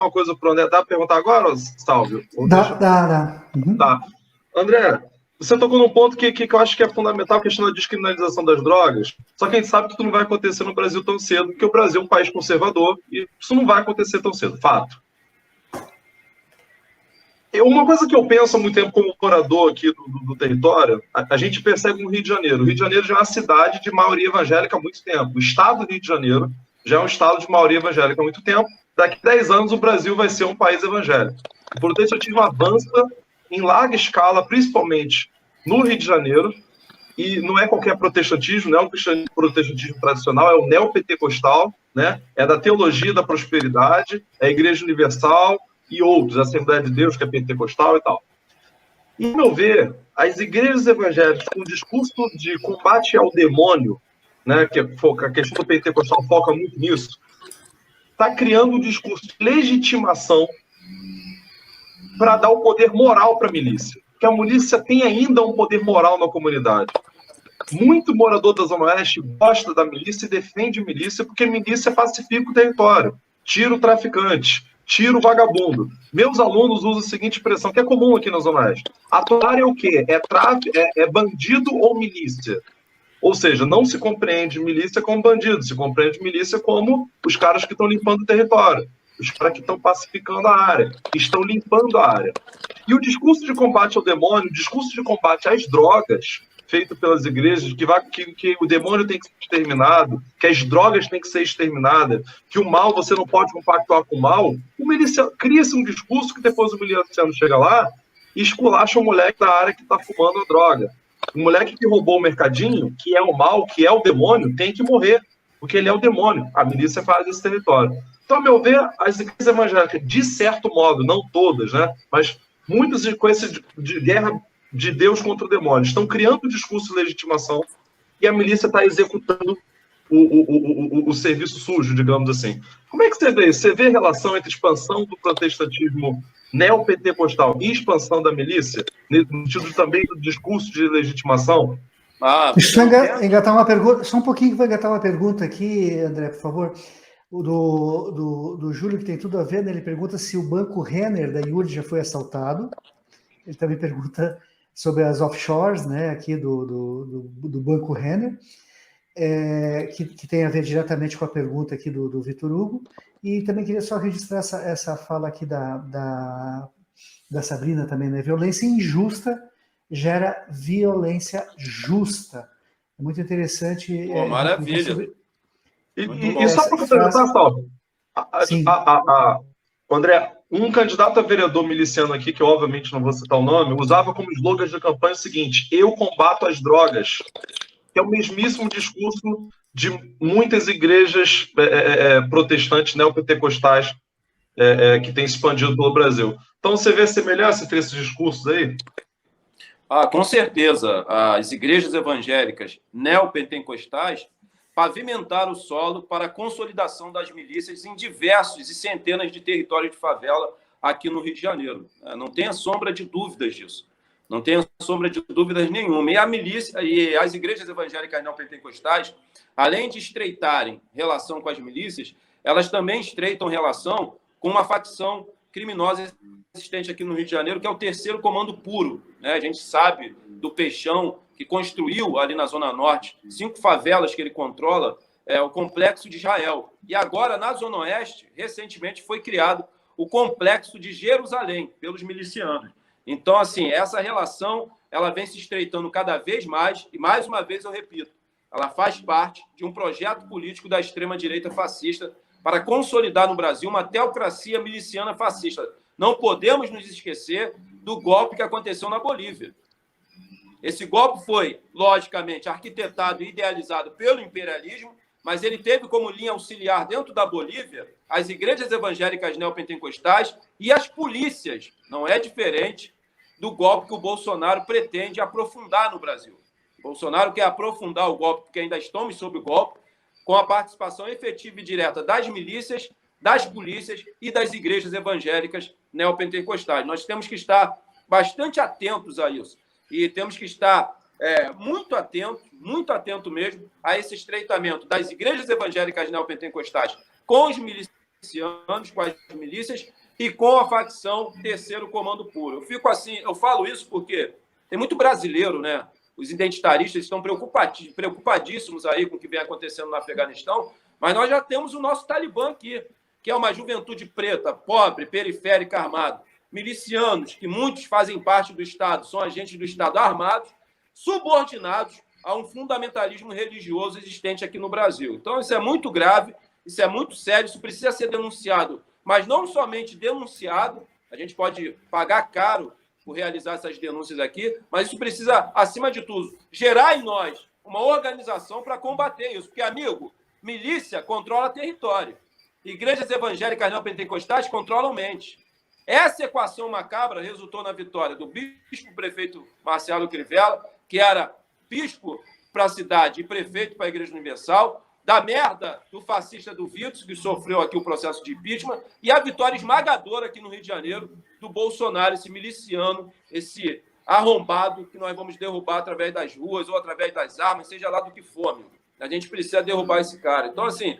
uma coisa para o André. Dá para perguntar agora, Salve? Dá. Uhum. Tá. André, você tocou num ponto que eu acho que é fundamental, a questão da descriminalização das drogas. Só que a gente sabe que isso não vai acontecer no Brasil tão cedo, porque o Brasil é um país conservador e isso não vai acontecer tão cedo, fato. Uma coisa que eu penso há muito tempo como morador aqui do território, a gente percebe no Rio de Janeiro. O Rio de Janeiro já é uma cidade de maioria evangélica há muito tempo. O estado do Rio de Janeiro já é um estado de maioria evangélica há muito tempo. Daqui a 10 anos o Brasil vai ser um país evangélico. O protestatismo avança em larga escala, principalmente no Rio de Janeiro, e não é qualquer protestantismo, não é o protestantismo tradicional, é o neopentecostal, né? É da teologia da prosperidade, é a Igreja Universal e outros, a Assembleia de Deus, que é pentecostal e tal. E, ao meu ver, as igrejas evangélicas com o discurso de combate ao demônio, né, que a questão do pentecostal foca muito nisso, está criando um discurso de legitimação para dar o poder moral para a milícia. Porque a milícia tem ainda um poder moral na comunidade. Muito morador da Zona Oeste gosta da milícia e defende a milícia porque a milícia pacifica o território, tira o traficante, tira o vagabundo. Meus alunos usam a seguinte expressão, que é comum aqui na Zona Oeste. Atuar é o quê? É bandido ou milícia? Ou seja, não se compreende milícia como bandido, se compreende milícia como os caras que estão limpando o território, os caras que estão pacificando a área, que estão limpando a área. E o discurso de combate ao demônio, o discurso de combate às drogas, feito pelas igrejas, que o demônio tem que ser exterminado, que as drogas têm que ser exterminadas, que o mal, você não pode compactuar com o mal, cria-se um discurso que depois o miliciano chega lá e esculacha o moleque da área que está fumando a droga. O moleque que roubou o mercadinho, que é o mal, que é o demônio, tem que morrer, porque ele é o demônio. A milícia faz esse território. Então, a meu ver, as igrejas evangélicas, de certo modo, não todas, né, mas muitas com esse de guerra de Deus contra o demônio, estão criando um discurso de legitimação e a milícia está executando o serviço sujo, digamos assim. Como é que você vê isso? Você vê a relação entre expansão do protestantismo neopentecostal e expansão da milícia, no sentido também do discurso de legitimação? Deixa eu engatar uma pergunta, só um pouquinho que vai engatar uma pergunta aqui, André, por favor. O do Júlio, que tem tudo a ver, né? Ele pergunta se o banco Renner da Yuri já foi assaltado. Ele também pergunta sobre as offshores, né, aqui do banco Renner, que tem a ver diretamente com a pergunta aqui do Vitor Hugo. E também queria só registrar essa fala aqui da Sabrina também, né? Violência injusta gera violência justa. É muito interessante. Maravilha. E só para complementar, Salvo, André, um candidato a vereador miliciano aqui, que eu obviamente não vou citar o nome, usava como slogan de campanha o seguinte: eu combato as drogas, que é o mesmíssimo discurso de muitas igrejas protestantes neopentecostais que têm expandido pelo Brasil. Então você vê a semelhança entre esses discursos aí? Com certeza. As igrejas evangélicas neopentecostais pavimentaram o solo para a consolidação das milícias em diversos e centenas de territórios de favela aqui no Rio de Janeiro. Não tenha sombra de dúvidas disso. Não tenha sombra de dúvidas nenhuma. E a milícia e as igrejas evangélicas neopentecostais, além de estreitarem relação com as milícias, elas também estreitam relação com uma facção criminosa existente aqui no Rio de Janeiro, que é o Terceiro Comando Puro. A gente sabe do Peixão, que construiu ali na Zona Norte 5 favelas que ele controla, o Complexo de Israel. E agora, na Zona Oeste, recentemente foi criado o Complexo de Jerusalém, pelos milicianos. Então, assim, essa relação ela vem se estreitando cada vez mais, e mais uma vez eu repito, ela faz parte de um projeto político da extrema-direita fascista para consolidar no Brasil uma teocracia miliciana fascista. Não podemos nos esquecer do golpe que aconteceu na Bolívia. Esse golpe foi, logicamente, arquitetado e idealizado pelo imperialismo, mas ele teve como linha auxiliar dentro da Bolívia as igrejas evangélicas neopentecostais e as polícias. Não é diferente do golpe que o Bolsonaro pretende aprofundar no Brasil. O Bolsonaro quer aprofundar o golpe, porque ainda estamos sob o golpe, com a participação efetiva e direta das milícias, das polícias e das igrejas evangélicas neopentecostais. Nós temos que estar bastante atentos a isso. E temos que estar muito atento mesmo a esse estreitamento das igrejas evangélicas neopentecostais com os milicianos milicianos, com as milícias e com a facção Terceiro Comando Puro. Eu fico assim, eu falo isso porque tem muito brasileiro, né? Os identitaristas estão preocupadíssimos aí com o que vem acontecendo no Afeganistão, mas nós já temos o nosso Talibã aqui, que é uma juventude preta, pobre, periférica, armada. Milicianos, que muitos fazem parte do Estado, são agentes do Estado armados, subordinados a um fundamentalismo religioso existente aqui no Brasil. Então, isso é muito grave, isso é muito sério, isso precisa ser denunciado, mas não somente denunciado, a gente pode pagar caro por realizar essas denúncias aqui, mas isso precisa, acima de tudo, gerar em nós uma organização para combater isso. Porque, amigo, milícia controla território. Igrejas evangélicas neopentecostais controlam mente. Essa equação macabra resultou na vitória do bispo prefeito Marcelo Crivella, que era bispo para a cidade e prefeito para a Igreja Universal, da merda do fascista do Witzel, que sofreu aqui o processo de impeachment, e a vitória esmagadora aqui no Rio de Janeiro do Bolsonaro, esse miliciano, esse arrombado que nós vamos derrubar através das ruas ou através das armas, seja lá do que for, meu. A gente precisa derrubar esse cara. Então, assim,